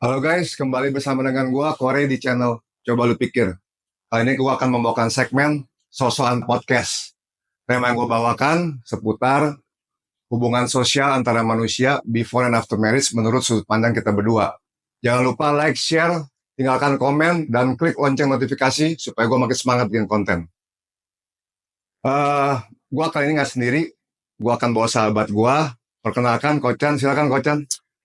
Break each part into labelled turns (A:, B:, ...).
A: Halo guys, kembali bersama dengan gua Kore di channel Coba Lu Pikir. Kali ini gua akan membawakan segmen Sosokan Podcast. Tema yang gua bawakan seputar hubungan sosial antara manusia before and after marriage menurut sudut pandang kita berdua. Jangan lupa like, share, tinggalkan komen, dan klik lonceng notifikasi supaya gua makin semangat bikin konten. Uh, gua kali ini nggak sendiri, gua akan bawa sahabat gua. Perkenalkan Kocan, silakan Kocan.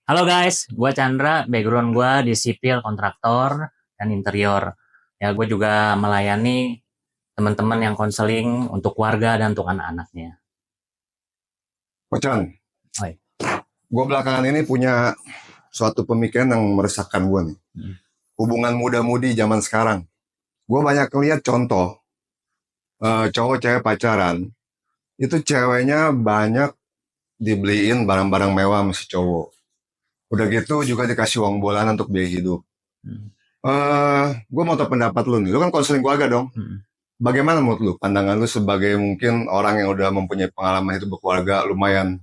B: Halo guys, gue Chandra, background gue di sipil, kontraktor, dan interior. Ya, gue juga melayani teman-teman yang konseling untuk keluarga dan untuk anak-anaknya.
A: Kocan,
B: Oi.
A: gue belakangan ini punya suatu pemikiran yang meresahkan gue nih. Hubungan muda-mudi zaman sekarang. Gue banyak lihat contoh cowok cewek pacaran, itu ceweknya banyak dibeliin barang-barang mewah sama si cowok. Udah gitu juga dikasih uang bulanan untuk biaya hidup. Gue mau tahu pendapat lu nih. Lu kan konseling keluarga dong. Bagaimana menurut lu? Pandangan lu sebagai mungkin orang yang udah mempunyai pengalaman hidup berkeluarga lumayan,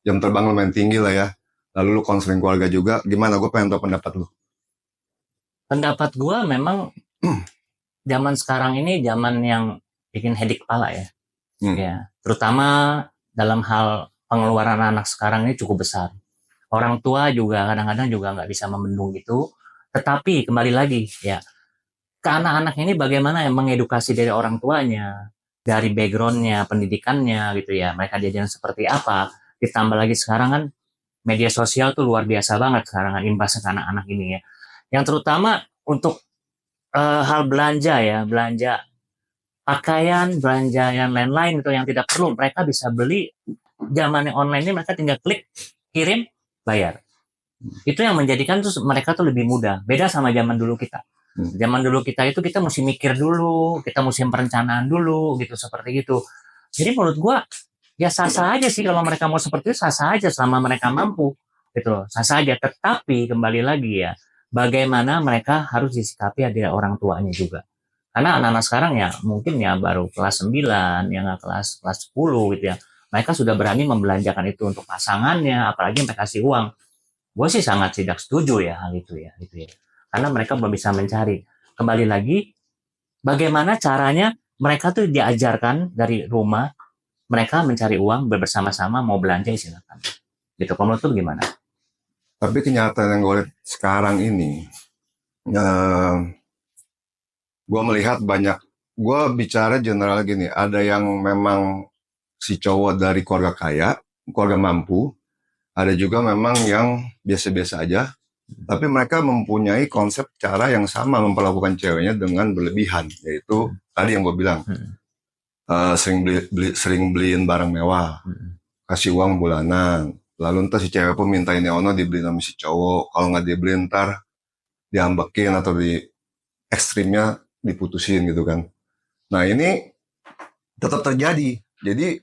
A: jam terbang lumayan tinggi lah ya. Lalu lu konseling keluarga juga. Gimana? Gue pengen tahu pendapat lu.
B: Pendapat gue memang zaman sekarang ini zaman yang bikin headache kepala ya. Ya, terutama dalam hal pengeluaran anak sekarang ini cukup besar. Orang tua juga kadang-kadang juga nggak bisa membendung gitu. Tetapi kembali lagi ya, ke anak-anak ini bagaimana yang mengedukasi dari orang tuanya, dari backgroundnya, pendidikannya gitu ya. Mereka diajarin seperti apa. Ditambah lagi sekarang kan media sosial tuh luar biasa banget sekarang kan imbasnya ke anak-anak ini ya. Yang terutama untuk hal belanja ya, belanja pakaian, belanja yang lain-lain itu yang tidak perlu. Mereka bisa beli zaman yang online ini mereka tinggal klik, kirim, bayar. Itu yang menjadikan tuh mereka tuh lebih mudah. Beda sama zaman dulu kita. Zaman dulu kita itu kita mesti mikir dulu, kita mesti perencanaan dulu gitu seperti itu. Jadi menurut gua ya sah-sah aja sih kalau mereka mau seperti itu sah-sah aja selama mereka mampu gitu loh. Sah-sah aja. Tetapi kembali lagi ya, bagaimana mereka harus disikapi dari orang tuanya juga. Karena anak-anak sekarang ya mungkin ya baru kelas 9, ya nggak kelas kelas 10 gitu ya. Mereka sudah berani membelanjakan itu untuk pasangannya, apalagi mereka kasih uang. Gue sih sangat tidak setuju ya hal itu ya, gitu ya. Karena mereka belum bisa mencari. Kembali lagi, bagaimana caranya mereka tuh diajarkan dari rumah, mereka mencari uang bersama-sama mau belanja silakan. Gitu. Kalau menurut lu gimana?
A: Tapi kenyataan yang gue lihat sekarang ini, gue melihat banyak, gue bicara general gini, ada yang memang si cowok dari keluarga kaya, keluarga mampu, ada juga memang yang biasa-biasa aja, tapi mereka mempunyai konsep cara yang sama memperlakukan ceweknya dengan berlebihan, yaitu tadi yang gue bilang, sering beliin barang mewah, kasih uang bulanan, lalu ntar si cewek pun minta ini ono dibeliin sama si cowok, kalau nggak dibeliin ntar diambekin atau di ekstrimnya diputusin gitu kan. Nah ini tetap terjadi. Jadi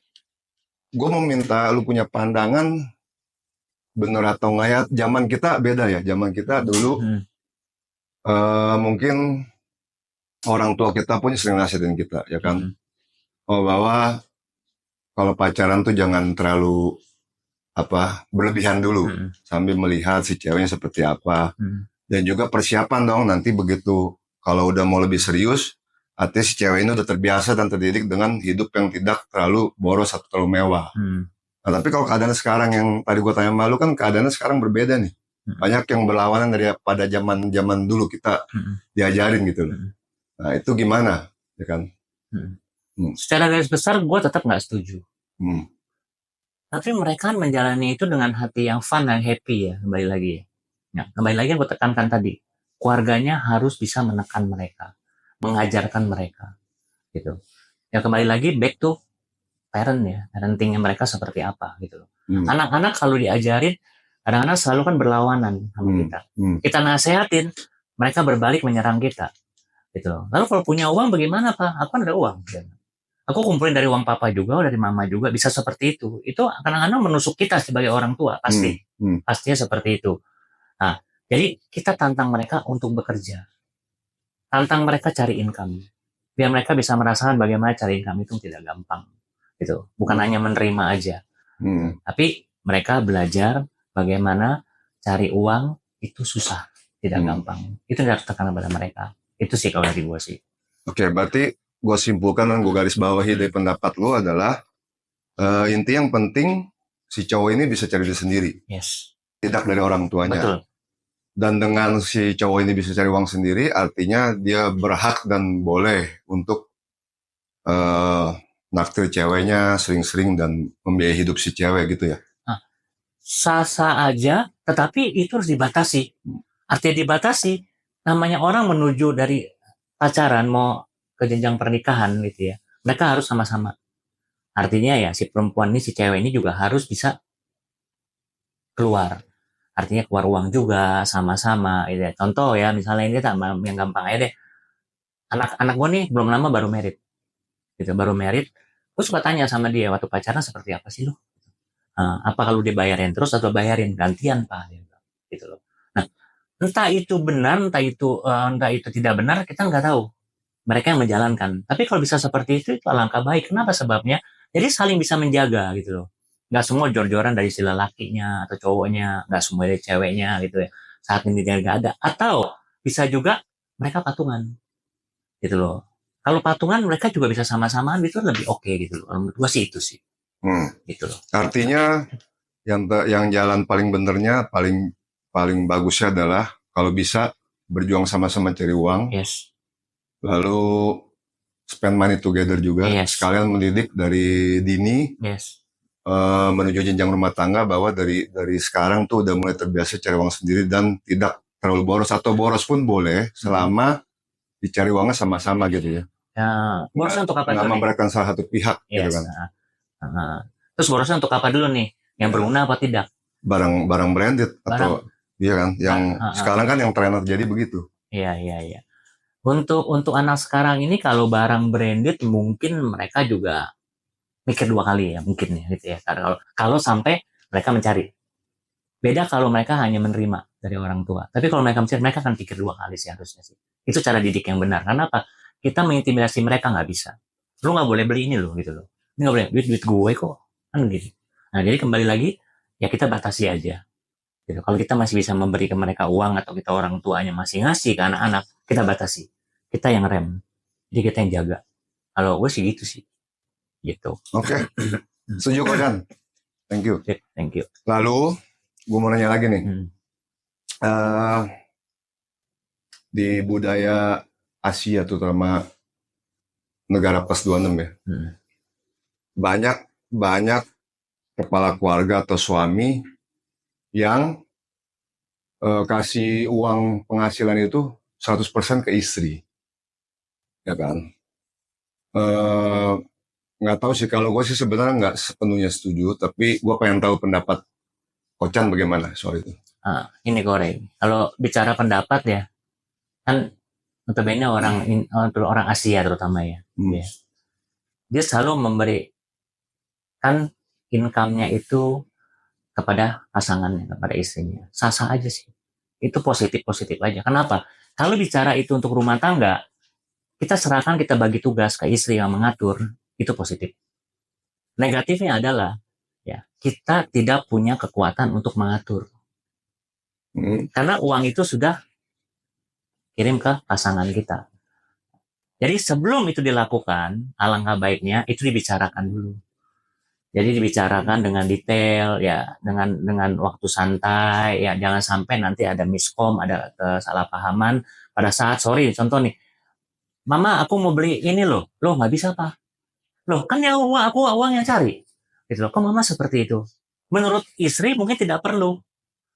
A: gue meminta lu punya pandangan bener atau nggak ya. Zaman kita beda ya. Zaman kita dulu mungkin orang tua kita pun sering nasihatin kita ya kan. Oh bahwa kalau pacaran tuh jangan terlalu berlebihan dulu, sambil melihat si ceweknya seperti apa. Dan juga persiapan dong nanti begitu kalau udah mau lebih serius, artinya si cewek ini udah terbiasa dan terdidik dengan hidup yang tidak terlalu boros atau terlalu mewah. Nah, tapi kalau keadaan sekarang yang tadi gue tanya malu kan keadaannya sekarang berbeda nih. Banyak yang berlawanan daripada zaman dulu kita diajarin gitu loh. Nah itu gimana, ya kan?
B: Secara garis besar gue tetap nggak setuju. Tapi mereka menjalani itu dengan hati yang fun dan happy ya, kembali lagi ya. Nah, kembali lagi yang gue tekankan tadi, keluarganya harus bisa menekan mereka, mengajarkan mereka, gitu. Ya kembali lagi back to parent ya, parentingnya mereka seperti apa gitu. Anak-anak kalau diajarin, kadang-kadang selalu kan berlawanan sama kita. Kita nasehatin, mereka berbalik menyerang kita, gitu. Lalu kalau punya uang bagaimana Pak? Aku kan ada uang. Aku kumpulin dari uang papa juga, dari mama juga, bisa seperti itu. Itu kadang-kadang menusuk kita sebagai orang tua, pasti. Pastinya seperti itu. Nah, jadi kita tantang mereka untuk bekerja. Tantang mereka cari income. Biar mereka bisa merasakan bagaimana cari income itu tidak gampang. Gitu. Bukan hanya menerima aja. Tapi mereka belajar bagaimana cari uang itu susah. tidak gampang. Itu harus tekan pada mereka. Itu sih kalau dari gue sih.
A: Oke, berarti gue simpulkan dan gue garis bawahi dari pendapat lu adalah inti yang penting si cowok ini bisa cari diri sendiri,
B: Yes.
A: tidak dari orang tuanya.
B: Betul.
A: Dan dengan si cowok ini bisa cari uang sendiri, artinya dia berhak dan boleh untuk naktir ceweknya sering-sering dan membiayai hidup si cewek gitu ya.
B: Nah, sah-sah aja, tetapi itu harus dibatasi. Artinya dibatasi, namanya orang menuju dari pacaran mau ke jenjang pernikahan gitu ya. Mereka harus sama-sama. Artinya ya si perempuan ini, si cewek ini juga harus bisa keluar. Artinya keluar uang juga sama-sama gitu ya. Contoh ya, misalnya ini yang gampang aja deh. Anak gue nih belum lama baru merit. Gitu, baru merit. Gue suka tanya sama dia waktu pacaran seperti apa sih lu? Apa kalau dia bayarin terus atau bayarin gantian Pak? Gitu loh. Nah, entah itu benar, entah itu tidak benar, kita nggak tahu. Mereka yang menjalankan. Tapi kalau bisa seperti itu alangkah baik. Kenapa sebabnya? Jadi saling bisa menjaga gitu loh. Nggak semua jor-joran dari si lelakinya atau cowoknya, nggak semua dari ceweknya gitu ya. Saat ini dia nggak ada. Atau bisa juga mereka patungan gitu loh. Kalau patungan mereka juga bisa sama-samaan itu lebih oke gitu loh. Menurut gua sih itu sih. Gitu loh.
A: Artinya yang jalan paling benernya, paling bagusnya adalah kalau bisa berjuang sama-sama cari uang.
B: Yes.
A: Lalu spend money together juga.
B: Yes.
A: Sekalian mendidik dari dini.
B: Yes.
A: Menuju jenjang rumah tangga bahwa dari sekarang tuh udah mulai terbiasa cari uang sendiri dan tidak terlalu boros, atau boros pun boleh selama dicari uangnya sama-sama gitu ya.
B: Ya, borosnya untuk apa
A: nggak
B: dulu
A: memberatkan salah satu pihak gitu kan.
B: Terus borosnya untuk apa dulu nih? Yang berguna apa tidak?
A: Barang branded atau iya kan, yang sekarang kan yang tren terjadi begitu.
B: Iya. Untuk anak sekarang ini kalau barang branded mungkin mereka juga mikir 2 kali ya mungkin ya gitu ya. Kalau sampai mereka mencari. Beda kalau mereka hanya menerima dari orang tua. Tapi kalau mereka mencari, mereka akan pikir 2 kali sih harusnya sih. Itu cara didik yang benar. Karena apa? Kita mengintimidasi mereka nggak bisa. Lu nggak boleh beli ini loh gitu loh. Ini nggak boleh, duit gue kok. Kan gitu. Nah jadi kembali lagi, ya kita batasi aja. Gitu. Kalau kita masih bisa memberi ke mereka uang atau kita orang tuanya masih ngasih ke anak-anak, kita batasi. Kita yang rem. Jadi kita yang jaga. Kalau gue sih gitu sih. Gitu.
A: Oke. Setuju kok Dan. Thank you.
B: Thank you.
A: Lalu, gue mau nanya lagi nih. Di budaya Asia terutama negara plus 26 ya. Banyak kepala keluarga atau suami yang kasih uang penghasilan itu 100% ke istri. Ya kan? Nggak tahu sih, kalau gue sih sebenarnya nggak sepenuhnya setuju, tapi gue pengen tahu pendapat Kocan bagaimana soal itu.
B: Ini Koreng, kalau bicara pendapat ya, kan notabene orang Asia terutama ya, dia selalu memberikan income-nya itu kepada pasangannya, kepada istrinya. Sah-sah aja sih. Itu positif aja. Kenapa? Kalau bicara itu untuk rumah tangga, kita serahkan, kita bagi tugas ke istri yang mengatur, itu positif. Negatifnya adalah ya kita tidak punya kekuatan untuk mengatur. Karena uang itu sudah kirim ke pasangan kita. Jadi sebelum itu dilakukan, alangkah baiknya itu dibicarakan dulu. Jadi dibicarakan dengan detail ya, dengan waktu santai ya, jangan sampai nanti ada miskom, ada kesalahpahaman pada saat contoh nih, Mama aku mau beli ini loh nggak bisa Pak. Loh kan yang aku uang yang cari. Gitu loh. Kok Mama seperti itu? Menurut istri mungkin tidak perlu.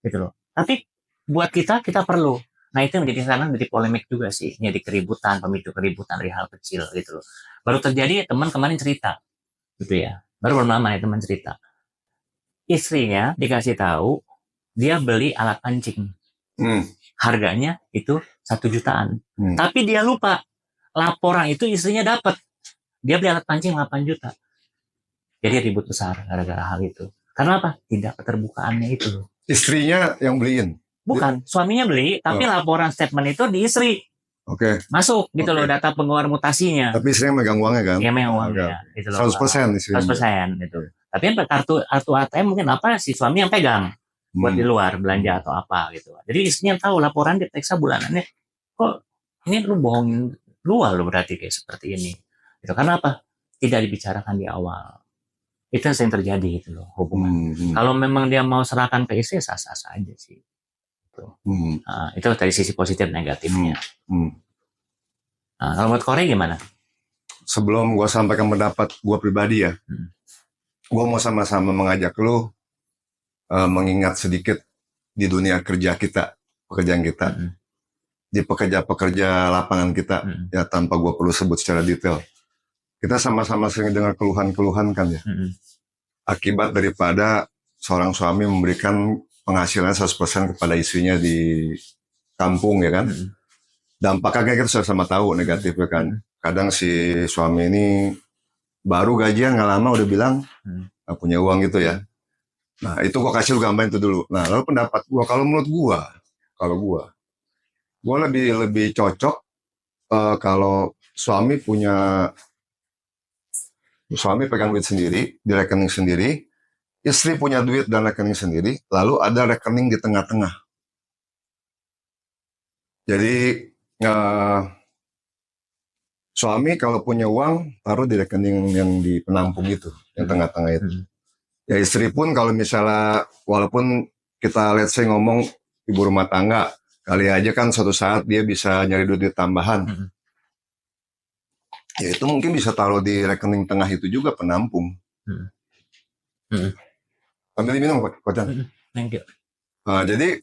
B: Gitu loh. Tapi buat kita perlu. Nah itu menjadi sana menjadi polemik juga sih. Jadi pemicu keributan dari hal kecil gitu loh. Baru terjadi teman kemarin cerita. Gitu ya. Baru lama nih teman cerita. Istrinya dikasih tahu dia beli alat pancing. Harganya itu 1 jutaan. Tapi dia lupa. Laporan itu istrinya dapat. Dia beli alat pancing 8 juta. Jadi ribut besar gara-gara hal itu. Karena apa? Tidak keterbukaannya itu loh.
A: Istrinya yang beliin?
B: Bukan, suaminya beli, tapi laporan statement itu di istri.
A: Oke.
B: Masuk gitu loh data pengeluaran mutasinya.
A: Tapi istrinya megang uangnya kan?
B: Iya megang uangnya. Gitu loh.
A: 100% istrinya.
B: 100% gitu. Tapi kartu ATM mungkin apa si suami yang pegang. buat di luar belanja atau apa gitu. Jadi istrinya tahu laporan diperiksa bulanannya, kok ini lu bohongin luar lu berarti kayak seperti ini. Itu karena apa? Tidak dibicarakan di awal. Itu yang sering terjadi gitu loh hubungan. Kalau memang dia mau serahkan ke istri sah-sah saja sih. Itu dari sisi positif negatifnya. Nah, kalau buat Korea gimana?
A: Sebelum gue sampaikan pendapat gue pribadi ya, gue mau sama-sama mengajak lu mengingat sedikit di dunia kerja kita, pekerjaan kita, di pekerja-pekerja lapangan kita, ya tanpa gue perlu sebut secara detail. Kita sama-sama sering dengar keluhan-keluhan kan ya, akibat daripada seorang suami memberikan penghasilan 100% kepada istrinya di kampung ya kan. Dampaknya kita sudah sama tahu negatifnya kan. Kadang si suami ini baru gajian nggak lama udah bilang nggak punya uang gitu ya. Nah itu gue kasih lu gambarin itu dulu. Nah lalu pendapat gue, kalau menurut gue lebih cocok kalau suami pegang duit sendiri di rekening sendiri, istri punya duit dan rekening sendiri, lalu ada rekening di tengah-tengah. Jadi suami kalau punya uang taruh di rekening yang di penampung itu, yang tengah-tengah itu. Ya istri pun kalau misalnya walaupun kita let's say ngomong ibu rumah tangga, kali aja kan suatu saat dia bisa nyari duit tambahan. Ya itu mungkin bisa taruh di rekening tengah itu juga penampung. Sambil diminum Kocan.
B: Thank you.
A: Jadi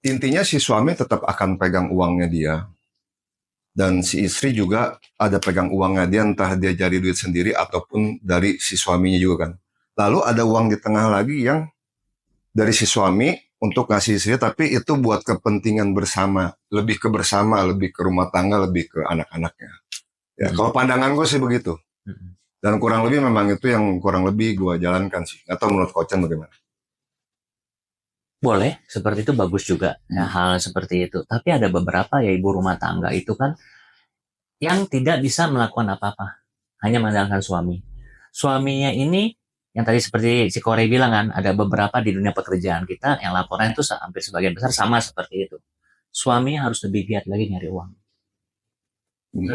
A: intinya si suami tetap akan pegang uangnya dia. Dan si istri juga ada pegang uangnya dia, entah dia cari duit sendiri ataupun dari si suaminya juga kan. Lalu ada uang di tengah lagi yang dari si suami untuk ngasih istri, tapi itu buat kepentingan bersama, lebih ke rumah tangga, lebih ke anak-anaknya. Ya, kalau pandangan gue sih begitu. Dan kurang lebih memang itu yang kurang lebih gue jalankan sih. Atau menurut Kocan bagaimana?
B: Boleh, seperti itu bagus juga ya, hal seperti itu. Tapi ada beberapa ya ibu rumah tangga itu kan yang tidak bisa melakukan apa-apa, hanya mengandalkan suami. Suaminya ini yang tadi seperti si Korey bilang kan, ada beberapa di dunia pekerjaan kita yang laporan itu hampir sebagian besar sama seperti itu. Suaminya harus lebih giat lagi nyari uang.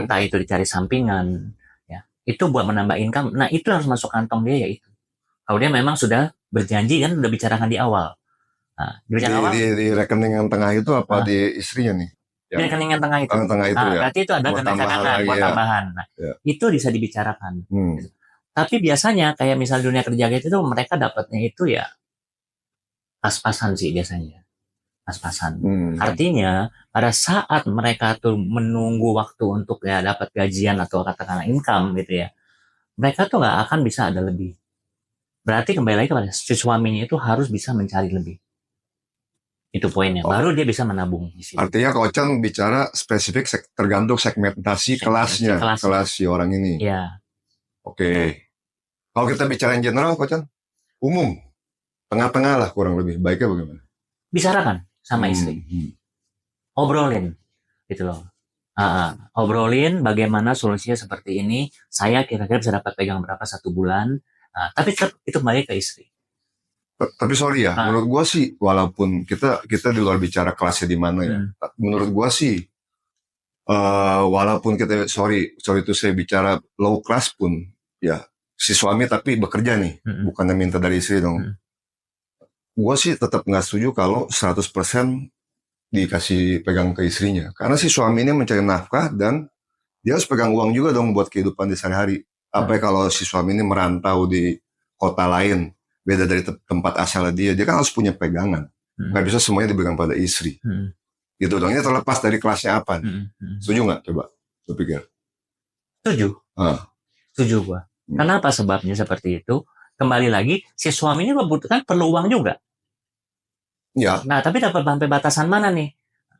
B: Entah itu dicari sampingan, ya itu buat menambah income. Nah itu harus masuk kantong dia ya itu. Kalau dia memang sudah berjanji kan, udah bicarakan di awal. Nah,
A: di rekening yang tengah itu apa di istrinya nih?
B: Di rekening yang tengah itu.
A: Itu ya.
B: Berarti itu ada dana cadangan buat tambahan. Nah, itu bisa dibicarakan. Tapi biasanya kayak misal dunia kerja gitu tuh mereka dapatnya itu ya pas-pasan sih biasanya. Pas-pasan. Artinya pada saat mereka tuh menunggu waktu untuk ya dapat gajian atau katakanlah income gitu ya, mereka tuh nggak akan bisa ada lebih. Berarti kembali lagi kepada si suaminya itu harus bisa mencari lebih. Itu poinnya. Baru dia bisa menabung.
A: Artinya Kocan bicara spesifik tergantung segmentasi kelasnya. Kelas si orang ini.
B: Iya.
A: Oke. Kalau kita bicara in general Kocan, umum. Tengah-tengah lah kurang lebih. Baiknya bagaimana?
B: Bicarakan sama istri. Obrolin. Gitu loh. Obrolin bagaimana solusinya seperti ini. Saya kira-kira bisa dapat pegang berapa 1 bulan. Tapi itu kembali ke istri.
A: Tapi sorry ya, menurut gue sih, walaupun kita di luar bicara kelasnya di mana ya, menurut gue sih, walaupun kita sorry itu saya bicara low class pun, ya si suami tapi bekerja nih, bukannya minta dari istri dong. Gue sih tetap nggak setuju kalau 100% dikasih pegang ke istrinya, karena si suami ini mencari nafkah dan dia harus pegang uang juga dong buat kehidupan di sehari-hari. Apa kalau si suami ini merantau di kota lain, beda dari tempat asal dia kan harus punya pegangan. Nggak bisa semuanya dipegang pada istri. Gitu dong. Ini terlepas dari kelasnya apa. Setuju nggak? Coba, lu pikir.
B: Setuju. Setuju gua. Kenapa sebabnya seperti itu? Kembali lagi, si suami ini membutuhkan perlu uang juga.
A: Ya.
B: Nah, tapi dapat sampai batasan mana nih?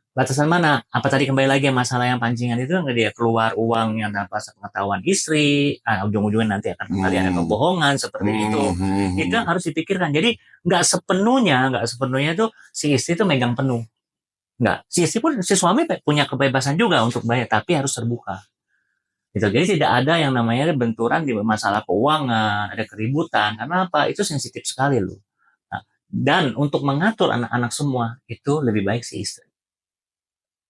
B: Batasan mana? Apa tadi kembali lagi masalah yang pancingan itu nggak dia keluar uang yang tanpa sepengetahuan istri, ujung-ujungnya nanti akan kembali ada kebohongan seperti itu. Itu yang harus dipikirkan. Jadi nggak sepenuhnya tuh si istri tuh megang penuh. Nggak. Si istri pun si suami punya kebebasan juga untuk bayar, tapi harus terbuka. Gitu. Jadi tidak ada yang namanya benturan di masalah keuangan, ada keributan. Karena apa? Itu sensitif sekali loh. Nah, Dan untuk mengatur anak-anak semua itu lebih baik si istri.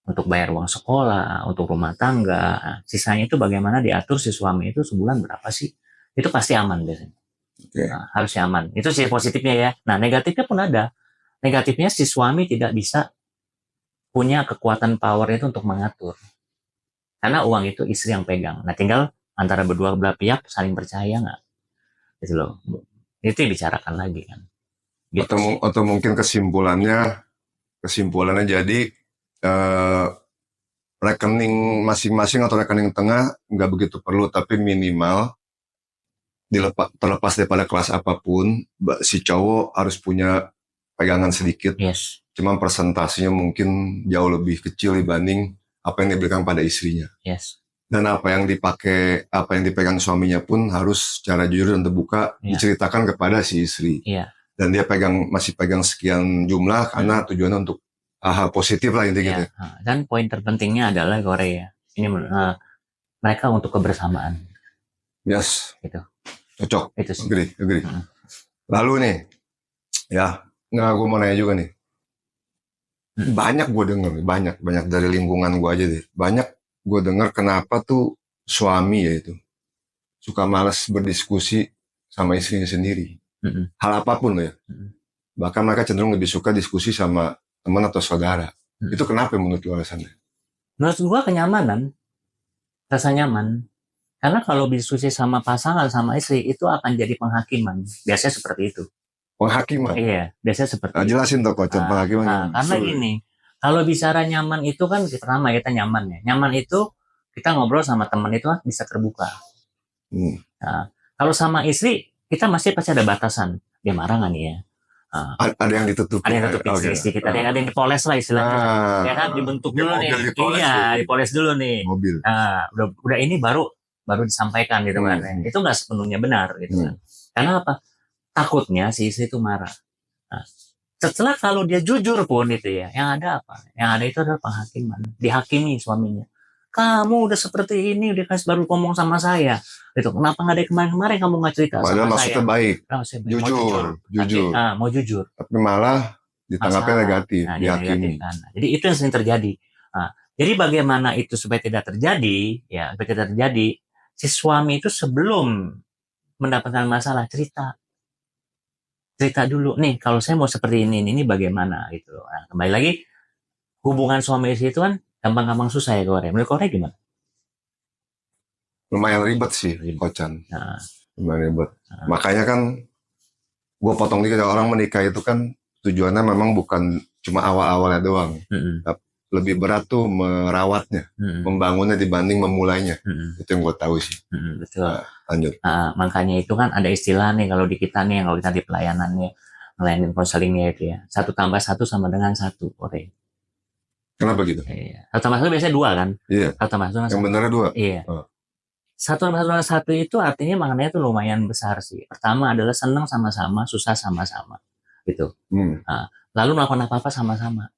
B: Untuk bayar uang sekolah, untuk rumah tangga, sisanya itu bagaimana diatur si suami itu sebulan berapa sih? Itu pasti aman biasanya. Nah, harusnya aman. Itu sih positifnya ya. Nah, negatifnya pun ada. Negatifnya si suami tidak bisa punya kekuatan power itu untuk mengatur. Karena uang itu istri yang pegang. Nah, tinggal antara berdua belah pihak saling percaya nggak? Gitu loh. Itu dibicarakan lagi kan. Gitu.
A: Atau mungkin kesimpulannya jadi rekening masing-masing atau rekening tengah nggak begitu perlu, tapi minimal terlepas daripada kelas apapun, si cowok harus punya pegangan sedikit.
B: Yes.
A: Cuma persentasenya mungkin jauh lebih kecil dibanding apa yang diberikan pada istrinya.
B: Yes.
A: Dan apa yang dipegang suaminya pun harus secara jujur dan terbuka diceritakan kepada si istri. Dan dia masih pegang sekian jumlah karena tujuannya untuk hal positif lah intinya gitu.
B: Dan poin terpentingnya adalah Korea. Ini mereka untuk kebersamaan.
A: Yes.
B: Gitu.
A: Cocok.
B: Itu sih.
A: Agree. Lalu nih, gue mau nanya juga nih. Banyak gue denger, banyak dari lingkungan gue aja deh. Banyak gue dengar kenapa tuh suami ya itu suka malas berdiskusi sama istrinya sendiri. Hal apapun loh ya. Bahkan mereka cenderung lebih suka diskusi sama teman atau saudara. Itu kenapa menurut lu alasannya?
B: Menurut gue kenyamanan, rasa nyaman. Karena kalau diskusi sama pasangan sama istri itu akan jadi penghakiman. Biasanya seperti itu.
A: Penghakiman?
B: Iya, biasanya seperti itu.
A: Jelasin tuh Coach, penghakiman.
B: Karena gini, kalau bicara nyaman itu kan pertama kita nyaman ya. Nyaman itu kita ngobrol sama teman itu kan bisa terbuka. Nah, kalau sama istri kita masih pasti ada batasan. Dia marah nggak nih ya?
A: Ada yang ditutup.
B: Ada yang tutup istri kita. Ada yang dipoles lah istilahnya. Ya kan dibentuk dulu nih. Iya, dipoles dulu nih.
A: Mobil.
B: Nah, udah ini baru disampaikan gitu kan. Itu nggak sepenuhnya benar gitu kan. Karena apa? Takutnya si istri itu marah. Nah, setelah kalau dia jujur pun itu ya, yang ada apa? Yang ada itu adalah penghakiman. Dihakimi suaminya. Kamu udah seperti ini, udah baru ngomong sama saya. Itu kenapa nggak dari kemarin-kemarin kamu nggak cerita sama saya?
A: Padahal maksudnya baik.
B: Jujur. Mau jujur.
A: Tapi malah ditanggapi negatif, dihakimi.
B: Jadi itu yang sering terjadi. Nah, jadi bagaimana itu supaya tidak terjadi? Ya, supaya tidak terjadi. Si suami itu sebelum mendapatkan masalah cerita dulu nih, kalau saya mau seperti ini bagaimana gitu. Nah, kembali lagi hubungan suami istri itu kan gampang-gampang susah ya Korea. Menurut Korea gimana?
A: Lumayan ribet sih, Kocan. Lumayan ribet. Makanya kan gue potong dikit, orang menikah itu kan tujuannya memang bukan cuma awal-awalnya doang. Lebih berat tuh merawatnya, membangunnya dibanding memulainya. Itu yang gue tahu sih.
B: Betul.
A: Lanjut.
B: Makanya itu kan ada istilah nih kalau di kita nih, kalau kita di pelayanannya, ngelayanin konselingnya itu ya. 1 + 1 sama dengan 1, Korea.
A: Kenapa gitu?
B: Iya. 1 + 1 biasanya 2 kan?
A: Iya.
B: 1 + 1 sama 1.
A: Yang benernya 2?
B: Iya. 1 + 1 sama 1 itu artinya maknanya tuh lumayan besar sih. Pertama adalah senang sama-sama, susah sama-sama. Gitu. Lalu melakukan apa-apa sama-sama.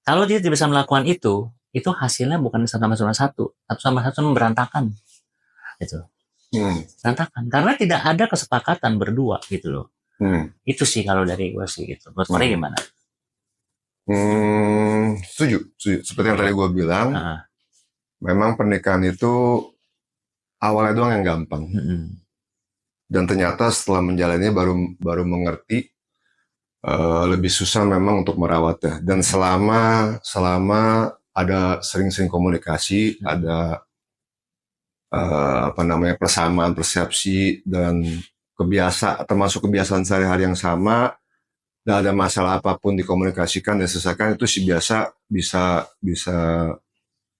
B: Kalau dia tidak bisa melakukan itu hasilnya bukan 1 + 1 sama 1. 1 sama 1 berantakan. Gitu. Berantakan. Karena tidak ada kesepakatan berdua gitu loh. Itu sih kalau dari gue sih gitu. Menurut Korea gimana?
A: Setuju. Seperti yang tadi gue bilang, memang pernikahan itu awalnya doang yang gampang. Dan ternyata setelah menjalaninya baru mengerti lebih susah memang untuk merawatnya. Dan selama ada sering-sering komunikasi, ada persamaan persepsi dan termasuk kebiasaan sehari-hari yang sama, dan ada masalah apapun dikomunikasikan dan selesaikan, itu sih biasa bisa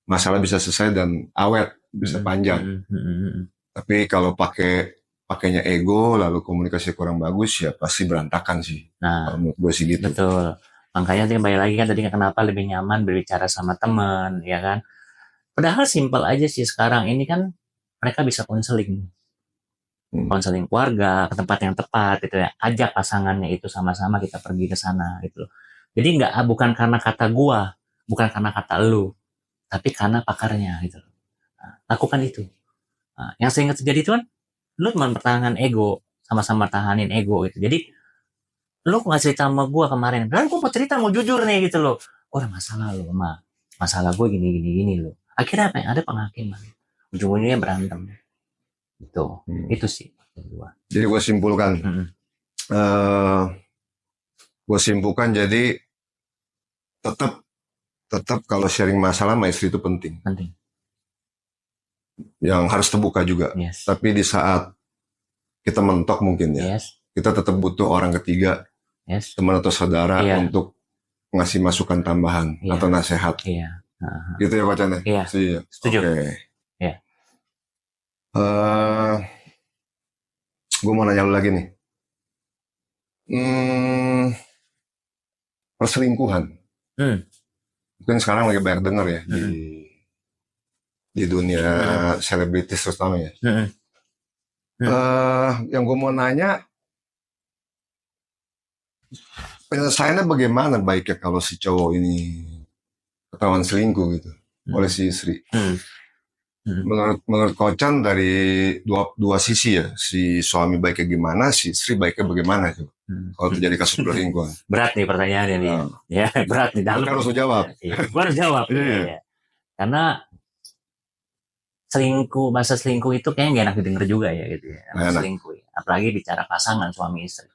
A: masalah bisa selesai dan awet, bisa panjang. Tapi kalau pakainya ego lalu komunikasi kurang bagus, ya pasti berantakan sih.
B: Nah,
A: menurut gue sih gitu.
B: Betul. Makanya kembali lagi kan tadi kenapa lebih nyaman berbicara sama teman, ya kan? Padahal simpel aja sih sekarang ini kan mereka bisa konseling. Konseling keluarga, ke tempat yang tepat gitu ya. Ajak pasangannya itu sama-sama kita pergi ke sana gitu loh. Jadi bukan karena kata gua, bukan karena kata lu, tapi karena pakarnya gitu loh. Nah, lakukan itu. Nah, yang sering terjadi itu kan lu mempertahankan ego, sama-sama tahanin ego gitu. Jadi lu nggak cerita sama gue kemarin, dan gue mau cerita, mau jujur nih gitu loh. Gue ada masalah lo sama masalah gue gini lo. Akhirnya apa yang ada penghakiman, ujung-ujungnya berantem. Itu sih gua.
A: Jadi gue simpulkan, jadi tetap kalau sharing masalah sama istri itu penting. Yang harus terbuka juga.
B: Yes.
A: Tapi di saat kita mentok mungkin ya,
B: yes.
A: kita tetap butuh orang ketiga,
B: yes.
A: teman atau saudara untuk ngasih masukan tambahan atau nasihat.
B: Iya.
A: Gitu ya Pak Chan?
B: Iya. Setuju.
A: Oke.
B: Iya.
A: Gue mau nanya lu lagi nih. Perselingkuhan. Mungkin sekarang lagi banyak dengar ya di dunia selebritis terutama ya. Yang gue mau nanya, penyelesaiannya bagaimana baiknya kalau si cowok ini ketahuan selingkuh gitu oleh si istri? Menurut Kocan dari dua sisi ya, si suami baiknya gimana, si istri baiknya bagaimana tuh? Kalau terjadi kasus perselingkuhan.
B: Berat nih pertanyaannya nih. Ya, berat nih.
A: Dalam harus jawab.
B: Gue harus jawab. Ya. Karena bahasa selingkuh itu kayaknya gak enak didengar juga ya gitu ya. Selingkuh ya. Apalagi bicara pasangan suami istri.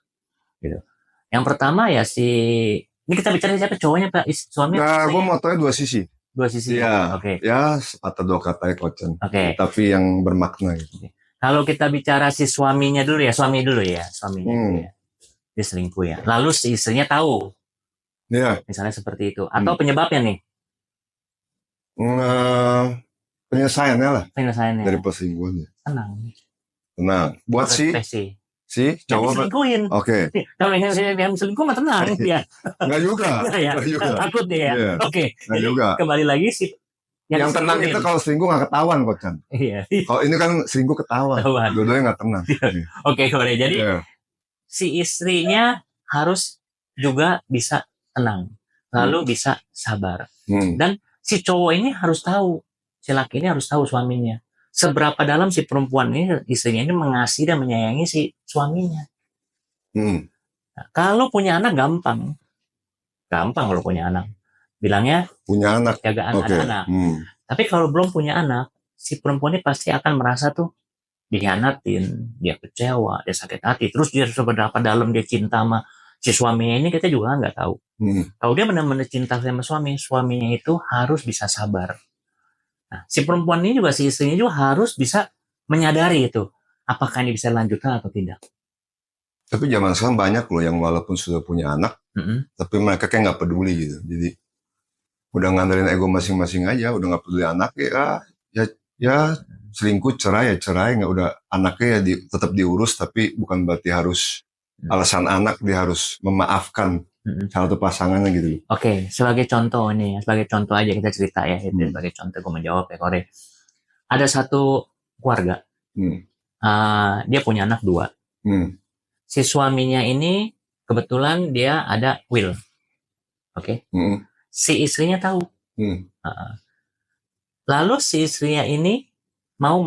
B: Gitu. Yang pertama ya ini kita bicara siapa, cowoknya Pak, suami?
A: Nah, gue mau tanya dua sisi.
B: Dua sisi.
A: Ya.
B: Oke.
A: Ya, sepatah dua kata ya Kocan.
B: Oke.
A: Tapi yang bermakna gitu.
B: Kalau kita bicara si suaminya dulu ya, suaminya dulu ya. Dia selingkuh ya. Lalu si istrinya tahu.
A: Iya.
B: Misalnya seperti itu. Atau penyebabnya nih?
A: Penyelesaiannya lah.
B: Penyelesaiannya.
A: Dari perselingkuhannya.
B: Tenang.
A: Buat si cowok
B: selingkuhin.
A: Oke.
B: Kalau yang selingkuh mah tenang dia.
A: Enggak juga.
B: Enggak juga. Takut dia ya. Oke.
A: Enggak juga.
B: Kembali lagi
A: yang tenang itu kalau selingkuh nggak ketahuan Kocan.
B: Iya.
A: Kalau ini kan selingkuh ketahuan. Dua-duanya nggak tenang.
B: Oke, boleh. Jadi si istrinya harus juga bisa tenang, lalu bisa sabar. Dan si cowok ini harus tahu, si laki ini harus tahu suaminya seberapa dalam si perempuan ini, istrinya ini mengasihi dan menyayangi si suaminya. Nah, kalau punya anak gampang kalau punya anak. Bilangnya
A: punya anak,
B: jagaan anak. Tapi kalau belum punya anak, si perempuan ini pasti akan merasa tuh dihianatin, dia kecewa, dia sakit hati. Terus dia seberapa dalam dia cinta sama si suaminya ini kita juga nggak tahu. Kalau dia benar-benar cinta sama suaminya itu harus bisa sabar. Nah, si perempuan ini juga, si istrinya juga harus bisa menyadari itu, apakah ini bisa lanjutkan atau tidak.
A: Tapi zaman sekarang banyak loh yang walaupun sudah punya anak, tapi mereka kayak nggak peduli gitu. Jadi udah ngandelin ego masing-masing aja, udah nggak peduli anak ya selingkuh, cerai, nggak, udah anaknya ya tetap diurus, tapi bukan berarti harus alasan anak dia harus memaafkan salah satu pasangannya gitu.
B: Oke, sebagai contoh nih, sebagai contoh aja kita cerita ya, itu sebagai contoh gue menjawab ya Kore. Ada satu keluarga, dia punya anak 2. Si suaminya ini kebetulan dia ada will, oke. Si istrinya tahu. Lalu si istrinya ini mau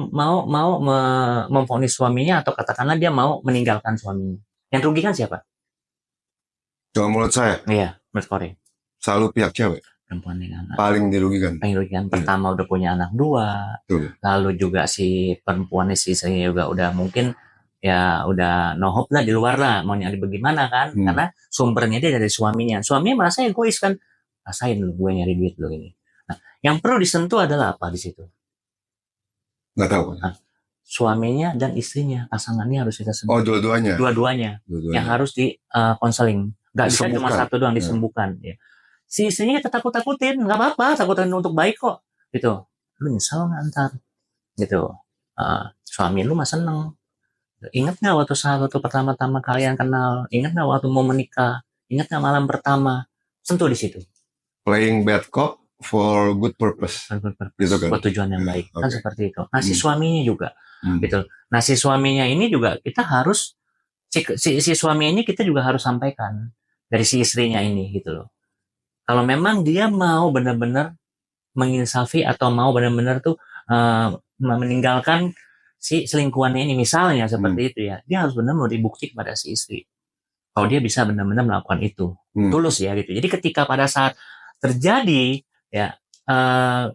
B: memvonis suaminya, atau katakanlah dia mau meninggalkan suaminya. Yang rugi kan siapa?
A: Cuma menurut saya.
B: Iya, menurut Korea.
A: Selalu pihak cewek.
B: Perempuan dengan anak.
A: Paling dirugikan.
B: Pertama udah punya anak 2.
A: Tuh.
B: Lalu juga si perempuan si istrinya juga udah mungkin ya udah no hope lah di luar lah, mau nyari bagaimana kan, karena sumbernya dia dari suaminya. Suaminya merasa egois kan, rasain lu gue nyari duit lu ini. Nah, yang perlu disentuh adalah apa di situ?
A: Nggak tahu.
B: Nah, suaminya dan istrinya, pasangannya harus kita sentuh.
A: Oh, dua-duanya.
B: Dua-duanya. Yang harus di konseling. Nggak bisa cuma satu doang disembuhkan. Ya. Si istrinya kita takut-takutin, nggak apa-apa, takutin untuk baik kok. Gitu. Lu nyesel nggak ntar? Gitu. Suami lu mah seneng. Ingat nggak waktu pertama-tama kalian kenal? Ingat nggak waktu mau menikah? Ingat nggak malam pertama? Sentuh di situ.
A: Playing bad cop for good purpose.
B: Gitu kan? Buat tujuan yang baik. Kan seperti itu. Nah, si suaminya juga. Gitu. Nah, si suaminya ini juga kita harus, si suami ini kita juga harus sampaikan dari si istrinya ini gitu loh. Kalau memang dia mau benar-benar menginsafi atau mau benar-benar tuh meninggalkan si selingkuhannya ini misalnya seperti itu ya, dia harus benar-benar dibukti kepada si istri. kalau dia bisa benar-benar melakukan itu tulus ya gitu. Jadi ketika pada saat terjadi ya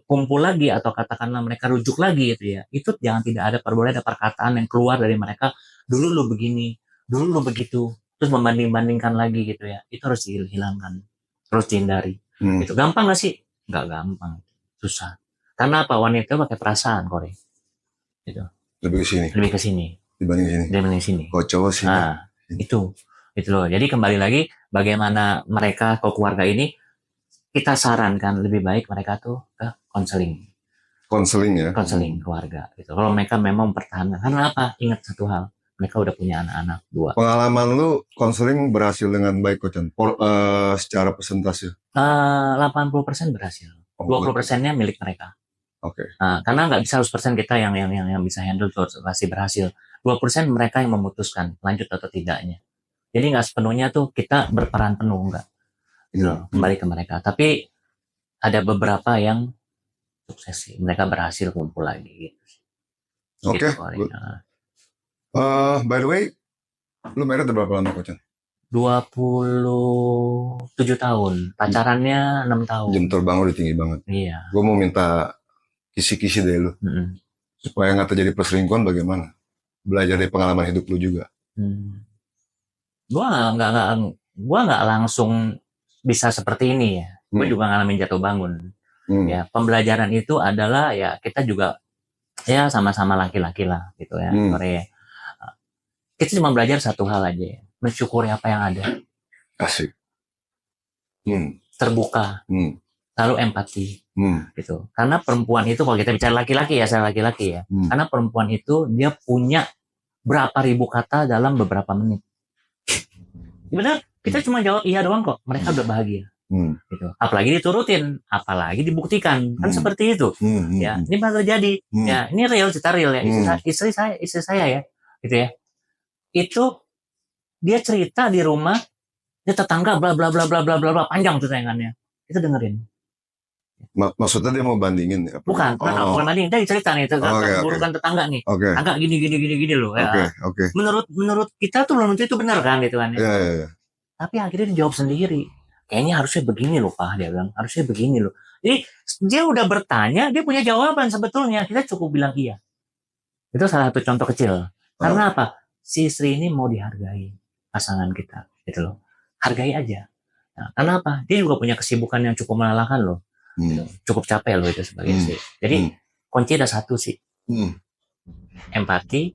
B: kumpul lagi atau katakanlah mereka rujuk lagi gitu ya, itu jangan tidak ada boleh ada perkataan yang keluar dari mereka, dulu lu begini, dulu lu begitu, terus membanding-bandingkan lagi gitu ya, itu harus dihilangkan, harus dihindari. Itu gampang gak sih? Nggak gampang, susah. Karena apa? Wanita pakai perasaan, Kore. Gitu.
A: Lebih ke sini
B: dibanding sini.
A: Kok cowok sih?
B: Nah, itu loh. Jadi kembali lagi bagaimana mereka ke keluarga ini, kita sarankan lebih baik mereka tuh ke konseling keluarga gitu. Kalau mereka memang mempertahankan, karena apa? Ingat satu hal, mereka udah punya anak-anak 2.
A: Pengalaman lu konseling berhasil dengan baik, Kocan? Secara persentase?
B: 80% berhasil. 20%-nya milik mereka.
A: Oke.
B: Nah, karena nggak bisa 100% kita yang bisa handle tuh pasti berhasil. 20% mereka yang memutuskan lanjut atau tidaknya. Jadi nggak sepenuhnya tuh kita berperan penuh, enggak. Kembali ke mereka. Tapi ada beberapa yang sukses sih. Mereka berhasil kumpul lagi gitu.
A: Oke. By the way, lu married udah berapa lama, Kocan?
B: 27 tahun. Pacarannya 6 tahun.
A: Jam terbang udah tinggi banget.
B: Iya.
A: Gue mau minta kisi-kisi dari lu. Supaya nggak terjadi perselingkuhan bagaimana? Belajar dari pengalaman hidup lu juga.
B: Gua nggak langsung bisa seperti ini ya. Gue juga ngalamin jatuh bangun. Ya, pembelajaran itu adalah ya kita juga ya sama-sama laki-laki lah gitu ya. Korea. Kita cuma belajar satu hal aja ya. Mensyukuri apa yang ada.
A: Asik.
B: Terbuka. Lalu empati. Gitu. Karena perempuan itu, kalau kita bicara laki-laki ya, saya laki-laki ya. Karena perempuan itu dia punya berapa ribu kata dalam beberapa menit. Benar, kita cuma jawab iya doang kok. Mereka udah bahagia. Gitu. Apalagi diturutin, apalagi dibuktikan. Kan seperti itu. Ya, ini bakal terjadi. Ya, ini real, cerita real ya. Istri saya ya. Gitu ya. Itu dia cerita di rumah, dia tetangga bla bla bla bla bla bla panjang tuh tayangannya. Kita dengerin.
A: Maksudnya dia mau bandingin ya?
B: Bukan bandingin. Dia cerita nih, burukan tetangga nih. Tetangga gini loh.
A: Oke.
B: Menurut kita tuh belum tentu itu benar kan gitu kan.
A: Iya.
B: Tapi akhirnya dia jawab sendiri. Kayaknya harusnya begini loh Pak, dia bilang. Harusnya begini loh. Jadi dia udah bertanya, dia punya jawaban sebetulnya. Kita cukup bilang iya. Itu salah satu contoh kecil. Karena apa? Si istri ini mau dihargai pasangan kita, gitu loh. Hargai aja. Nah, kenapa? Dia juga punya kesibukan yang cukup melelahkan loh. Gitu. Cukup capek loh itu sebagai istri. Jadi kunci ada satu sih. Empati,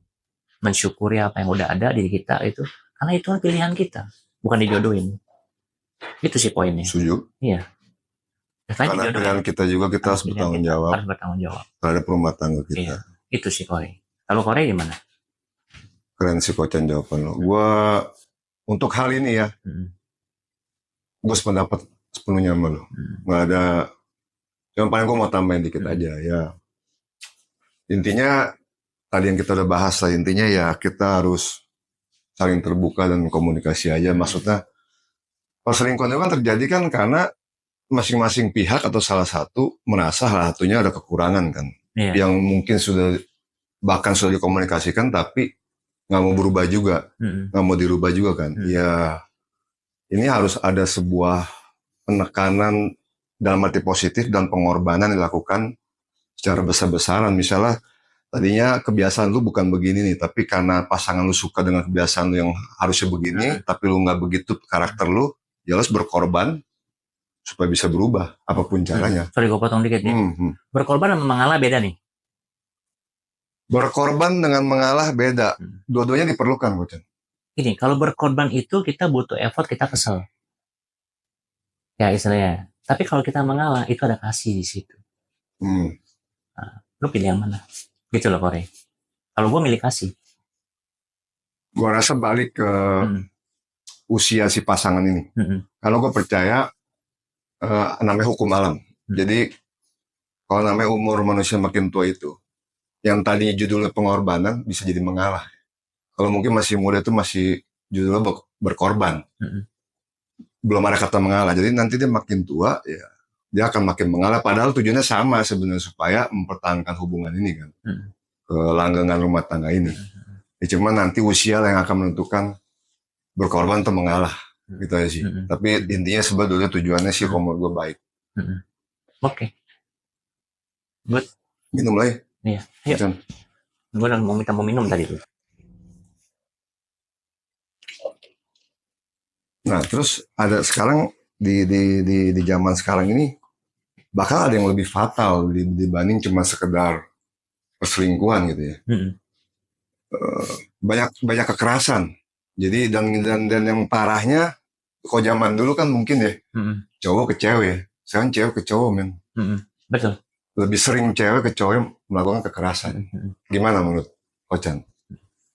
B: mensyukuri apa yang udah ada di kita itu. Karena itu pilihan kita, bukan dijodohin. Itu sih poinnya.
A: Setuju.
B: Iya.
A: Karena pilihan kita juga, kita harus bertanggung jawab.
B: Harus bertanggung jawab
A: terhadap rumah tangga kita.
B: Iya. Itu sih Kore. Kalau Kore gimana?
A: Keren sih Kocan jawaban lo. Gua untuk hal ini ya, gue sependapat sepenuhnya sama lo. Nggak ada, yang paling gue mau tambahin dikit aja ya. Intinya tadi yang kita udah bahas lah, intinya ya kita harus saling terbuka dan komunikasi aja. Maksudnya perselingkuhan itu kan terjadi kan karena masing-masing pihak atau salah satu merasa salah satunya ada kekurangan kan, yang mungkin bahkan sudah dikomunikasikan tapi nggak mau berubah juga, nggak mau dirubah juga kan. Ya ini harus ada sebuah penekanan dalam arti positif dan pengorbanan dilakukan secara besar-besaran. Misalnya tadinya kebiasaan lu bukan begini nih, tapi karena pasangan lu suka dengan kebiasaan lu yang harusnya begini, tapi lu nggak begitu karakter lu, ya lu harus berkorban supaya bisa berubah apapun caranya.
B: Sorry gue potong dikit ya. Berkorban sama mengalah beda nih.
A: Berkorban dengan mengalah beda. Dua-duanya diperlukan, Kocan.
B: Ini kalau berkorban itu kita butuh effort, kita kesel. Ya istilahnya. Tapi kalau kita mengalah itu ada kasih di situ. Nah, lu pilih yang mana? Gitu loh Kore. Kalau gue milih kasih.
A: Gue rasa balik ke usia si pasangan ini. Kalau gue percaya namanya hukum alam. Jadi kalau namanya umur manusia makin tua itu, yang tadinya judulnya pengorbanan bisa jadi mengalah. Kalau mungkin masih muda itu masih judulnya berkorban. Belum ada kata mengalah. Jadi nanti dia makin tua, ya dia akan makin mengalah. Padahal tujuannya sama sebenarnya, supaya mempertahankan hubungan ini kan, kelanggengan rumah tangga ini. Ya, cuma nanti usia yang akan menentukan berkorban atau mengalah gitu aja sih.
B: Mm-mm.
A: Tapi intinya sebetulnya tujuannya sih kalau menurut gue baik.
B: Mm-mm. Oke. Good.
A: Minum lah ya.
B: Iya. Ayo.
A: Kocan.
B: Gue udah mau minum tadi tuh.
A: Nah terus ada sekarang di zaman sekarang ini bahkan ada yang lebih fatal dibanding cuma sekedar perselingkuhan gitu ya.
B: Mm-mm.
A: Banyak kekerasan. Jadi dan yang parahnya kalau zaman dulu kan mungkin ya
B: Mm-mm.
A: cowok ke cewek ya. Sekarang cewek ke cowok men.
B: Mm-mm. Betul.
A: Lebih sering cewek ke cowok yang melakukan kekerasan.
B: Mm-mm.
A: Gimana menurut Kocan?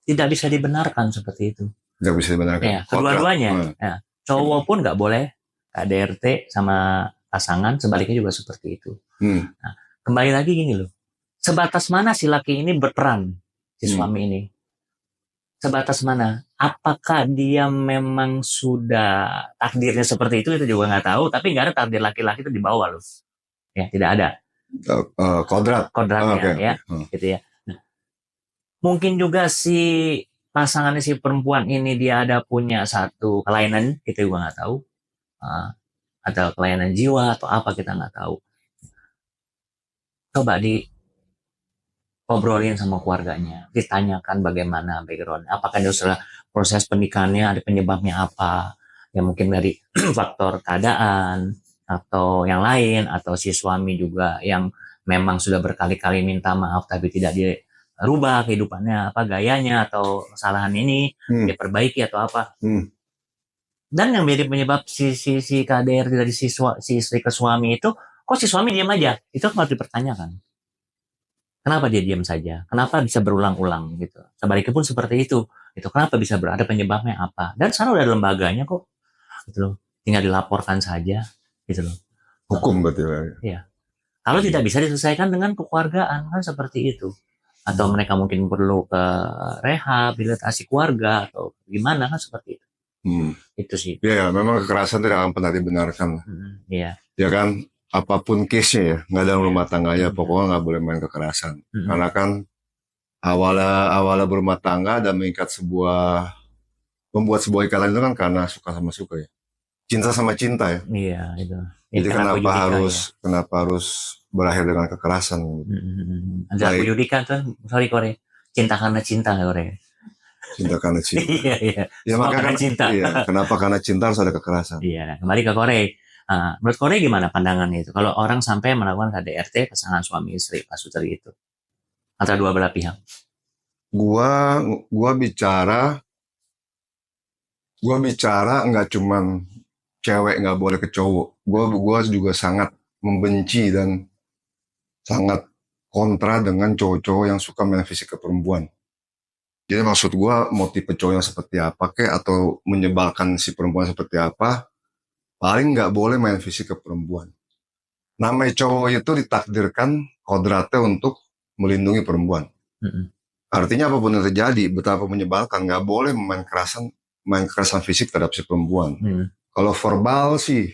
B: Tidak bisa dibenarkan seperti itu.
A: Tidak bisa dibenarkan.
B: Ya, kedua-duanya. Ya. Cowok pun nggak boleh KDRT sama pasangan, sebaliknya juga seperti itu. Nah, kembali lagi gini loh. Sebatas mana si laki ini berperan, si suami ini? Sebatas mana? Apakah dia memang sudah takdirnya seperti itu juga nggak tahu. Tapi nggak ada takdir laki-laki itu di bawah loh. Ya, tidak ada. Kodratnya,
A: okay.
B: Ya, gitu ya. Nah, mungkin juga si pasangan si perempuan ini dia ada punya satu kelainan, kita juga nggak tahu. Atau kelainan jiwa atau apa kita nggak tahu. Coba ngobrolin sama keluarganya, ditanyakan bagaimana background, apakah dia sudah proses pernikahannya ada penyebabnya apa, ya mungkin dari faktor keadaan atau yang lain, atau si suami juga yang memang sudah berkali-kali minta maaf tapi tidak dirubah kehidupannya, apa gayanya atau kesalahan ini diperbaiki atau apa. Dan yang menjadi penyebab si KDR dari si istri ke suami itu, kok si suami diam aja? Itu harus dipertanyakan. Kenapa dia diam saja? Kenapa bisa berulang-ulang gitu? Sebaliknya pun seperti itu. Itu kenapa bisa ada penyebabnya apa? Dan sana udah ada lembaganya kok. Gitu loh. Tinggal dilaporkan saja gitu loh.
A: Hukum berarti.
B: Iya. Kalau tidak bisa diselesaikan dengan kekeluargaan kan seperti itu. Atau mereka mungkin perlu ke rehabilitasi keluarga atau gimana kan seperti itu. Itu sih.
A: Iya, memang kekerasan tidak akan pernah dibenarkan.
B: Iya.
A: Ya kan, apapun case-nya ya, nggak dalam rumah tangga ya, pokoknya nggak boleh main kekerasan. Karena kan awalnya berumah tangga dan membuat sebuah ikatan itu kan karena suka sama suka ya. Cinta sama cinta ya.
B: Iya, itu.
A: Jadi kenapa harus berakhir dengan kekerasan?
B: Ada Yudika tuh, sorry Kore, cinta karena cinta Kore.
A: Cinta karena cinta.
B: Iya.
A: Ya makanya cinta. Iya, kenapa karena cinta harus ada kekerasan?
B: Iya, kembali ke Kore. Menurut Kore gimana pandangannya itu? Kalau orang sampai melakukan KDRT pasangan suami istri pas tadi itu antara dua belah pihak.
A: Gua bicara nggak cuman cewek nggak boleh ke cowok. Gua juga sangat membenci dan sangat kontra dengan cowok-cowok yang suka main fisik ke perempuan. Jadi maksud gua motif cowok yang seperti apa atau menyebalkan si perempuan seperti apa, paling nggak boleh main fisik ke perempuan. Namanya cowok itu ditakdirkan kodratnya untuk melindungi perempuan. Artinya apapun yang terjadi, betapa menyebalkan, nggak boleh main kekerasan fisik terhadap si perempuan. Kalau verbal sih,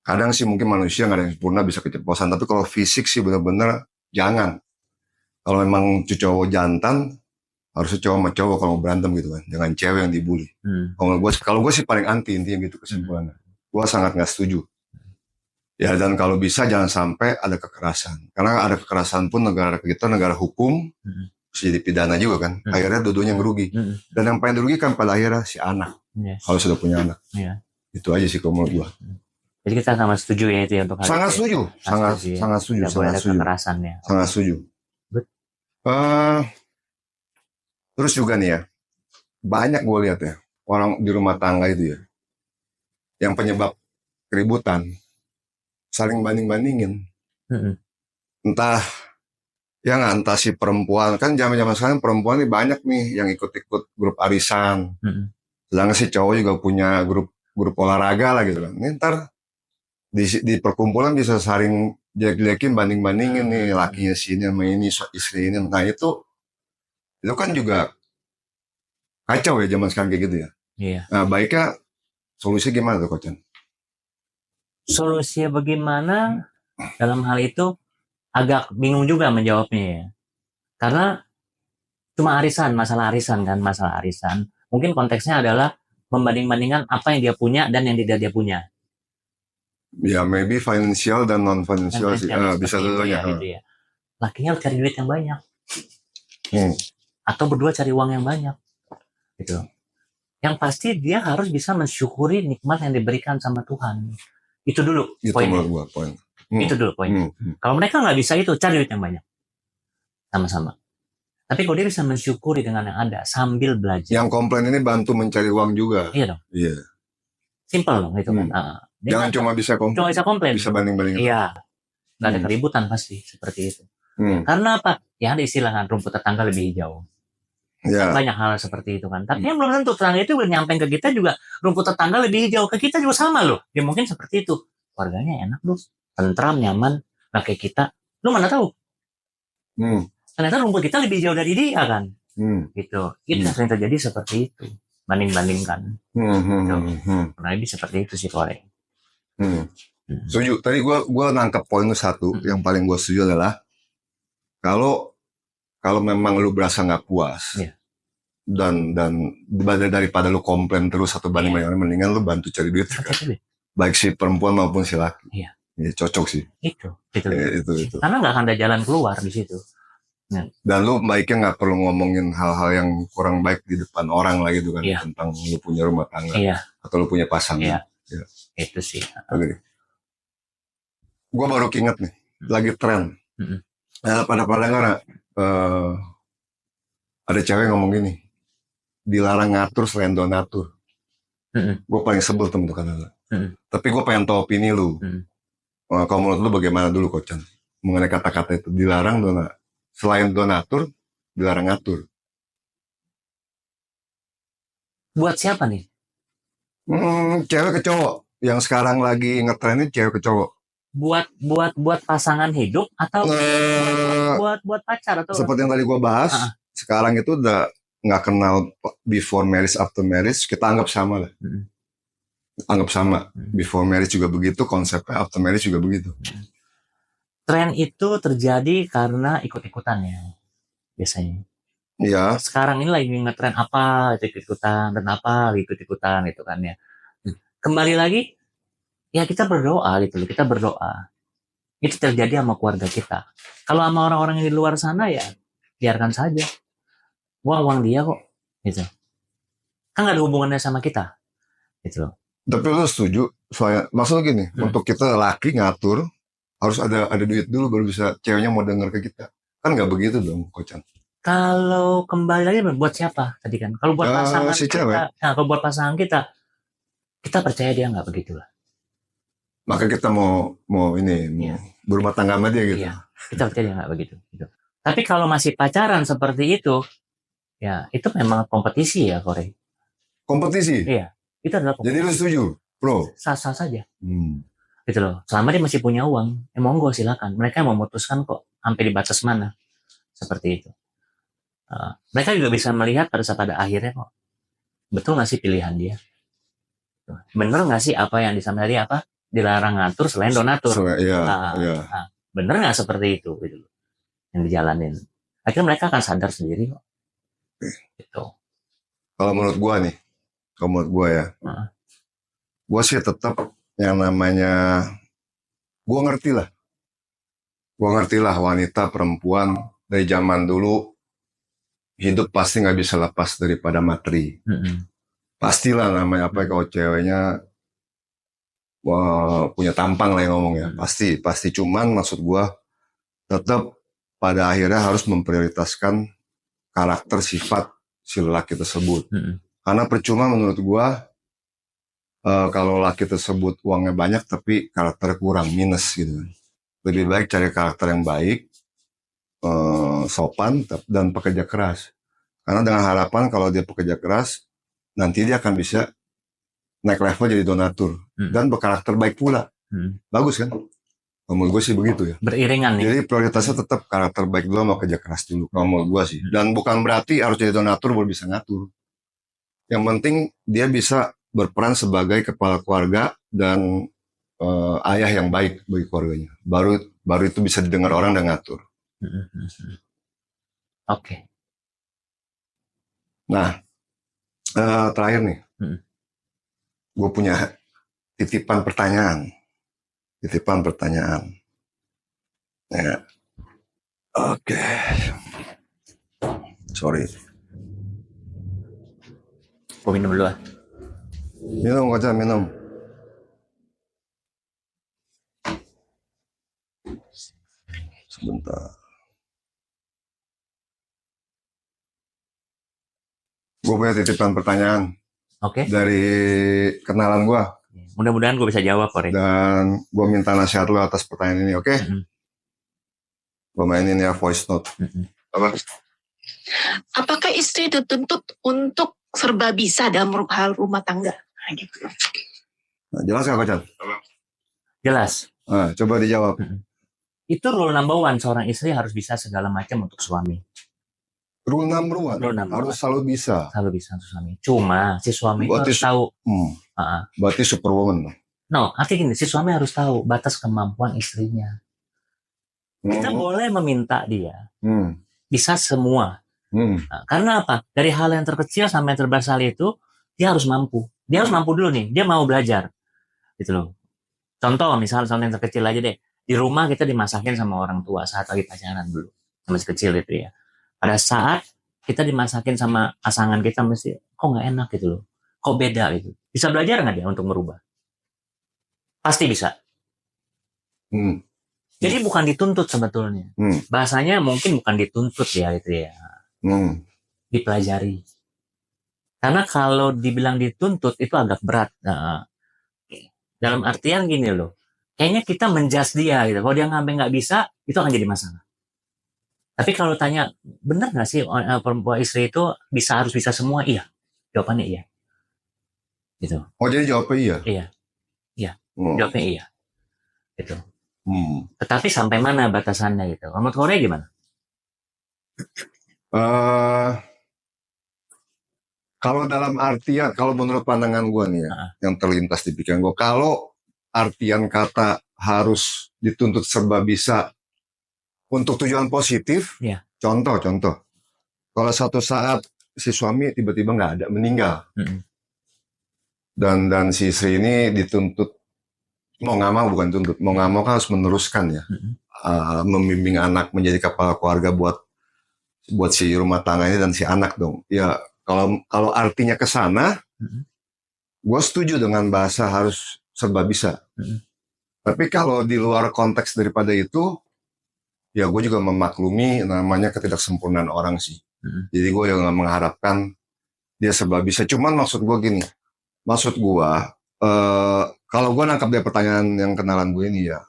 A: kadang sih mungkin manusia nggak ada yang sempurna bisa keceplosan, tapi kalau fisik sih benar-benar jangan. Kalau memang cowok jantan, harusnya cowok sama cowok kalau berantem gitu kan, jangan cewek yang dibully. Kalau gue sih paling anti intinya gitu kesimpulannya. Gue sangat nggak setuju. Ya dan kalau bisa jangan sampai ada kekerasan. Karena ada kekerasan pun negara kita negara hukum, bisa jadi pidana juga kan. Akhirnya dua-duanya yang merugi. Dan yang paling dirugikan pada akhirnya si anak. Kalau sudah punya anak. Itu aja sih kalau menurut gue.
B: Jadi kita sama setuju ya itu untuk
A: sangat setuju. Sangat setuju.
B: Sangat setuju. Kekerasannya.
A: Sangat setuju. Terus juga nih ya, banyak gue lihat ya orang di rumah tangga itu ya, yang penyebab keributan saling banding-bandingin. Entah si perempuan kan zaman-zaman sekarang perempuan ini banyak nih yang ikut-ikut grup arisan. Sedangkan si cowok juga punya grup olahraga lah gitu kan. Ini ntar di perkumpulan bisa saling jelek-jelekin banding-bandingin nih lakinya sini sama ini istri ini. Nah itu kan juga kacau ya zaman sekarang kayak gitu ya.
B: Iya.
A: Nah baiknya solusi gimana tuh Kocan?
B: Solusinya bagaimana dalam hal itu agak bingung juga menjawabnya ya. Karena cuma masalah arisan. Mungkin konteksnya adalah membanding-bandingkan apa yang dia punya dan yang tidak dia punya.
A: Ya, maybe financial dan non financial sih. Bisa dulunya.
B: Gitu ya. Lakinya harus cari duit yang banyak.
A: Hmm.
B: Atau berdua cari uang yang banyak. Gitu. Yang pasti dia harus bisa mensyukuri nikmat yang diberikan sama Tuhan. Itu dulu poinnya. Itu dulu poinnya. Kalau mereka nggak bisa itu, cari duit yang banyak. Sama-sama. Tapi kalau dia bisa mensyukuri dengan yang ada sambil belajar.
A: Yang komplain ini bantu mencari uang juga.
B: Iya dong.
A: Iya.
B: Simple dong itu kan.
A: Jangan cuma bisa komplain. Bisa banding-bandingin.
B: Iya. Nggak ada keributan pasti seperti itu. Karena apa? Ya ada istilah kan, rumput tetangga lebih hijau.
A: Ya.
B: Banyak hal seperti itu kan. Tapi yang belum tentu tetangga itu nyampe ke kita juga rumput tetangga lebih hijau. Ke kita juga sama loh. Ya mungkin seperti itu. Warganya enak loh. Tentram, nyaman. Nggak kayak kita. Lu mana tahu? Ternyata rumput kita lebih hijau dari dia kan. Gitu. Itu sering terjadi seperti itu. Banding-bandingkan. Kurang lebih seperti itu sih Korek.
A: Setuju. Tadi gue nangkep poin lu satu. Yang paling gue setuju adalah kalau memang lu berasa nggak puas dan daripada lu komplain terus atau banding-bandingkan, mendingan lu bantu cari duit. Baik si perempuan maupun si laki.
B: Iya.
A: Ya, cocok sih.
B: Itu.
A: Karena
B: nggak akan ada jalan keluar di situ.
A: Dan lu baiknya nggak perlu ngomongin hal-hal yang kurang baik di depan orang lah gitu kan, tentang lu punya rumah tangga atau lu punya pasangan.
B: Itu sih.
A: Oke. Gue baru inget nih, lagi tren. Pada nggak ada cewek ngomong gini, dilarang ngatur selain donatur. Gue paling sebel temen-temen. Tapi gue pengen tahu opini lu. Kalau menurut lu bagaimana dulu Kocan mengenai kata-kata itu, dilarang selain donatur, dilarang ngatur.
B: Buat siapa nih?
A: Cewek ke cowok. Yang sekarang lagi ngetren ini cewek ke cowok.
B: Buat pasangan hidup atau buat pacar atau
A: seperti yang tadi gue bahas. Sekarang itu udah nggak kenal before marriage, after marriage, kita anggap sama lah. Anggap sama. Before marriage juga begitu, konsepnya after marriage juga begitu.
B: Tren itu terjadi karena ikut-ikutannya biasanya.
A: Iya.
B: Sekarang ini lagi ngetren apa ikut-ikutan dan apa ikut-ikutan itu kan ya. Kembali lagi, ya kita berdoa gitu loh. Kita berdoa. Itu terjadi sama keluarga kita. Kalau sama orang-orang yang di luar sana ya biarkan saja. Uang dia kok, gitu. Kan nggak ada hubungannya sama kita, gitu loh.
A: Tapi lu setuju? Soalnya maksudnya gini, untuk kita laki ngatur harus ada duit dulu baru bisa ceweknya mau denger ke kita. Kan nggak begitu dong, Kocan.
B: Kalau kembali lagi buat siapa tadi kan? Kalau buat pasangan
A: si
B: kita, kalau buat pasangan kita percaya dia nggak begitulah.
A: Maka kita mau berumah tangga sama dia gitu.
B: Iya, kita percaya dia nggak begitu. Gitu. Tapi kalau masih pacaran seperti itu, ya itu memang kompetisi ya, Korek.
A: Kompetisi?
B: Iya, itu adalah kompetisi.
A: Jadi lu setuju, bro?
B: Sah-sah saja. Gitu loh. Selama dia masih punya uang, monggo silakan. Mereka memutuskan kok sampai di batas mana. Seperti itu. Mereka juga bisa melihat pada akhirnya kok. Betul nggak sih pilihan dia? Bener nggak sih apa yang disampaikan tadi apa? Dilarang ngatur selain donatur. Bener nggak seperti itu gitu loh. Yang dijalanin. Akhirnya mereka akan sadar sendiri kok. Gitu.
A: Kalau menurut gua ya, gua sih tetap yang namanya, gua ngerti lah wanita perempuan dari zaman dulu hidup pasti nggak bisa lepas daripada materi. Pastilah namanya apa kalau ceweknya punya tampang lah yang ngomong ya. Pasti cuman maksud gua tetap pada akhirnya harus memprioritaskan karakter sifat si lelaki tersebut. Karena percuma menurut gua kalau laki tersebut uangnya banyak tapi karakter kurang, minus gitu. Lebih baik cari karakter yang baik, sopan dan pekerja keras. Karena dengan harapan kalau dia pekerja keras, nanti dia akan bisa naik level jadi donatur dan berkarakter baik pula. Bagus kan? Menurut gue sih begitu ya.
B: Beriringan nih.
A: Jadi prioritasnya tetap karakter baik dulu sama kerja keras dulu. Kalau menurut gue sih. Dan bukan berarti harus jadi donatur baru bisa ngatur. Yang penting dia bisa berperan sebagai kepala keluarga dan ayah yang baik bagi keluarganya. Baru itu bisa didengar orang dan ngatur.
B: Oke.
A: Nah, terakhir nih. gue punya titipan pertanyaan. Ya. Oke. Sorry.
B: Gue minum dulu ah.
A: Minum, Kocan, minum. Sebentar. Gue punya titipan pertanyaan.
B: Oke.
A: Dari kenalan gue.
B: Mudah-mudahan gue bisa jawab, Kore.
A: Dan gue minta nasihat lo atas pertanyaan ini, oke? Gue mainin ya voice note. Apa?
C: Apakah istri dituntut untuk serba bisa dalam hal rumah tangga? Nah, gitu.
A: Nah, jelas gak, Kocan?
B: Jelas.
A: Nah, coba dijawab.
B: Itu rule number one, seorang istri harus bisa segala macam untuk suami.
A: Rule number one, harus selalu bisa.
B: Selalu bisa untuk suami. Cuma si suami
A: Berarti
B: harus tahu.
A: Berarti superwoman.
B: No, artinya gini, si suami harus tahu batas kemampuan istrinya. Kita boleh meminta dia bisa semua. Nah, karena apa? Dari hal yang terkecil sampai yang terbesar itu dia harus mampu. Dia harus mampu dulu nih. Dia mau belajar, gitu loh. Contoh yang terkecil aja deh. Di rumah kita dimasakin sama orang tua saat lagi pacaran dulu, sama si kecil itu ya. Pada saat kita dimasakin sama pasangan kita mesti, kok nggak enak gitu loh. Kok beda gitu. Bisa belajar nggak dia untuk merubah? Pasti bisa. Jadi bukan dituntut sebetulnya. Bahasanya mungkin bukan dituntut ya gitu ya. Dipelajari. Karena kalau dibilang dituntut itu agak berat. Nah, dalam artian gini loh. Kayaknya kita menjudge dia gitu. Kalau dia nggak bisa, itu akan jadi masalah. Tapi kalau tanya, benar nggak sih perempuan istri itu harus bisa semua? Iya. Jawabannya iya. Gitu.
A: Oh, jadi jawabnya iya?
B: Iya. Jawabnya iya. Gitu. Tetapi sampai mana batasannya gitu? Menurut Korea gimana?
A: Kalau dalam artian, kalau menurut pandangan gue nih ya, yang terlintas di pikiran gue, kalau artian kata harus dituntut serba bisa untuk tujuan positif, contoh, kalau suatu saat si suami tiba-tiba nggak ada, meninggal, dan si istri ini dituntut, mau nggak mau kan harus meneruskan ya, membimbing anak menjadi kepala keluarga buat si rumah tangga ini dan si anak dong. Ya kalau artinya ke sana, gue setuju dengan bahasa harus serba bisa. Tapi kalau di luar konteks daripada itu, ya gue juga memaklumi namanya ketidaksempurnaan orang sih. Jadi gue yang mengharapkan dia serba bisa. Cuman maksud gue gini, kalau gue nangkap dari pertanyaan yang kenalan gue ini ya,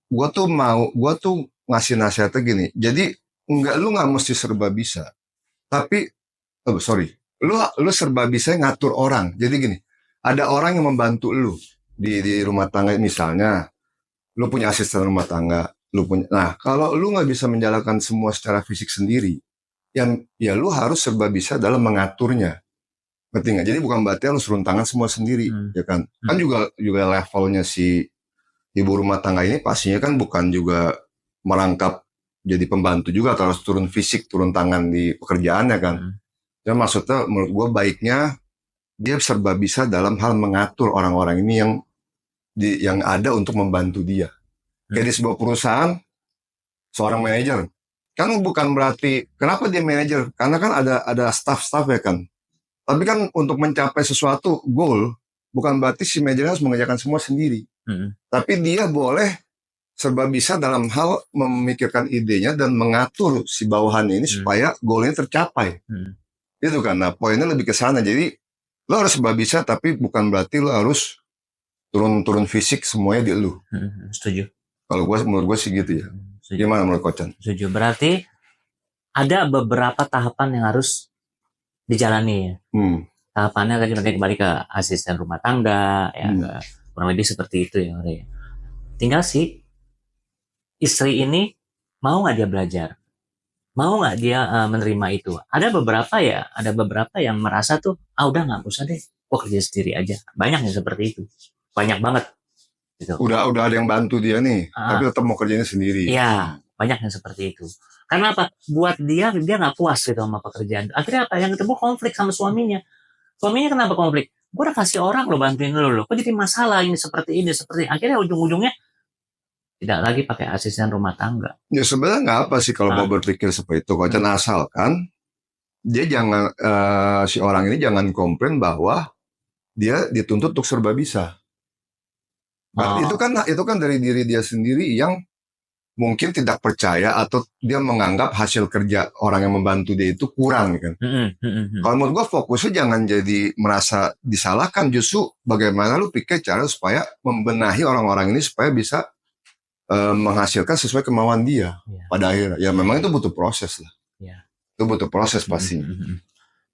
A: gue tuh ngasih nasihatnya gini. Jadi lu nggak mesti serba bisa, tapi lu serba bisa ngatur orang. Jadi gini, ada orang yang membantu lu di rumah tangga, misalnya lu punya asisten rumah tangga, nah kalau lu nggak bisa menjalankan semua secara fisik sendiri, ya lu harus serba bisa dalam mengaturnya. Ngerti nggak? Jadi bukan berarti harus turun tangan semua sendiri, ya kan? Kan juga levelnya si ibu rumah tangga ini pastinya kan bukan juga merangkap jadi pembantu juga, atau harus turun fisik, turun tangan di pekerjaannya kan. Ya maksudnya menurut gue baiknya dia serba bisa dalam hal mengatur orang-orang ini yang ada untuk membantu dia. Kayak di sebuah perusahaan, seorang manajer kan bukan berarti kenapa dia manajer, karena kan ada staff ya kan. Tapi kan untuk mencapai sesuatu goal, bukan berarti si manajer harus mengerjakan semua sendiri. Tapi dia boleh serba bisa dalam hal memikirkan idenya dan mengatur si bawahannya ini supaya goalnya tercapai. Itu kan. Nah, poinnya lebih ke sana. Jadi lo harus serba bisa, tapi bukan berarti lo harus turun fisik semuanya di lu.
B: Setuju.
A: Kalau menurut gue sih gitu ya. Gimana menurut Kocan?
B: Setuju. Berarti ada beberapa tahapan yang harus dijalani ya. Tahapannya kan kembali ke asisten rumah tangga, ya kurang lebih seperti itu ya. Tinggal sih istri ini mau nggak dia belajar, mau nggak dia menerima itu. Ada beberapa yang merasa tuh, udah nggak usah deh, gua kerja sendiri aja. Banyak yang seperti itu, banyak banget. Gitu.
A: Udah ada yang bantu dia nih, tapi tetap mau kerjanya sendiri.
B: Iya, banyak yang seperti itu. Karena apa? Buat dia nggak puas gitu sama pekerjaan. Akhirnya apa? Yang ketemu konflik sama suaminya. Suaminya kenapa konflik? gue udah kasih orang lo bantuin lo, kok jadi masalah ini seperti akhirnya ujung-ujungnya tidak lagi pakai asisten rumah tangga.
A: Ya sebenarnya nggak apa sih kalau mau berpikir seperti itu, Kocan, asalkan dia jangan si orang ini jangan komplain bahwa dia dituntut untuk serba bisa. Itu kan dari diri dia sendiri yang mungkin tidak percaya atau dia menganggap hasil kerja orang yang membantu dia itu kurang kan. Kalau menurut gue fokusnya jangan jadi merasa disalahkan, justru bagaimana lu pikir cara supaya membenahi orang-orang ini supaya bisa menghasilkan sesuai kemauan dia pada akhirnya. Ya memang itu butuh proses lah. Itu butuh proses pastinya.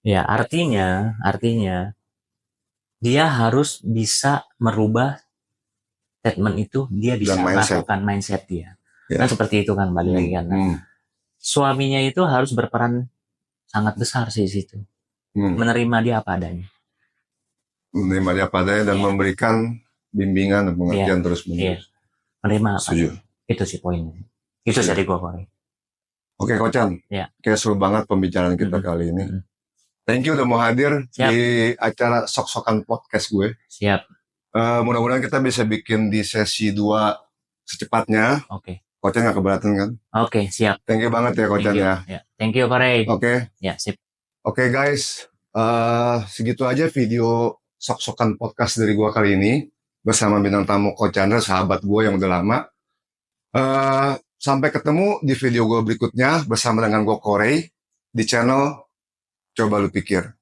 B: Ya artinya dia harus bisa merubah statement itu, dia bisa melakukan mindset dia. Kan seperti itu kan, balik lagi kan. Suaminya itu harus berperan sangat besar sih di situ. Menerima dia apa adanya.
A: Menerima dia apa adanya dan memberikan bimbingan dan pengertian terus menerus.
B: Menerima apa.
A: Setuju.
B: Itu sih poinnya. Itu dari gua, Koray.
A: Oke, Kocan. Kayak seru banget pembicaraan kita kali ini. Thank you udah mau hadir di acara Sok-Sokan Podcast gue.
B: Siap.
A: Mudah-mudahan kita bisa bikin di sesi 2 secepatnya.
B: Oke.
A: Kocan gak keberatan kan?
B: Oke, siap.
A: Thank you banget ya Kocan ya.
B: Thank you, Koray.
A: Oke.
B: Ya, sip.
A: Oke guys, segitu aja video Sok-Sokan Podcast dari gua kali ini bersama bintang tamu Coach Chandra, sahabat gue yang udah lama. Sampai ketemu di video gue berikutnya bersama dengan gue Koray di channel Coba Lu Pikir.